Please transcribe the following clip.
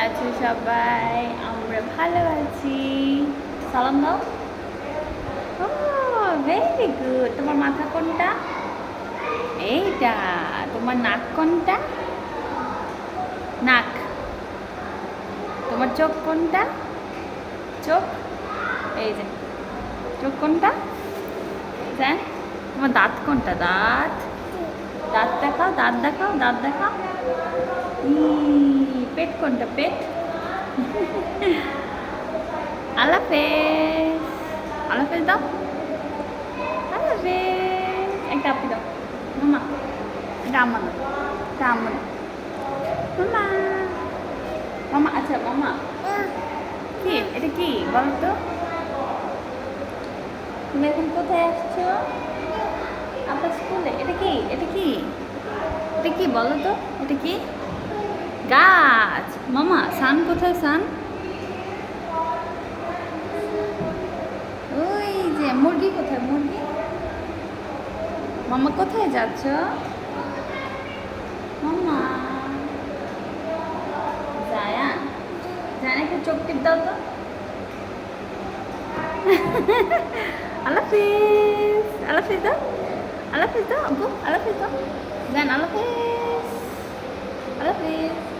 আছো সবাই? আমরা ভালো আছি। সালাম দাও। ও ভেরি গুড। তোমার মাথা কোনটা? এইটা। তোমার নাক কোনটা? নাক। তোমার চোখ কোনটা? চোখ। এই যে চোখ কোনটা? হ্যাঁ। তোমার দাঁত কোনটা? দাঁত। দাঁত দেখাও, দাঁত দেখাও, দাঁত দেখাও। পেট কোনটা? পেট। আলাপেস। আলাপেস দাও। আলাপেস। একটা আপি দাও। মামা। এটা আম্মা দাও। এটা আম্মা দাও। মামা। মামা আচ্ছা মামা। কি এটা কি বলো তো? তুমি এখন কোথায় আসছো? আপনার স্কুলে। এটা কি? এটা কি? এটা কি বলো তো? এটা কি? গাছ। মামা সান কোথায়? সান ওই যে। মুরগি কোথায়? মুরগি। মামা কোথায় যাচ্ছ? মামা জায়ান। জায়ান একটু চোখ টিপ দাও তো। আলাফিস। আলাফিস দাও। আলাফিস দাও আব্বু। আলাফিস দাও। জান আলাফিস। আলাফিস।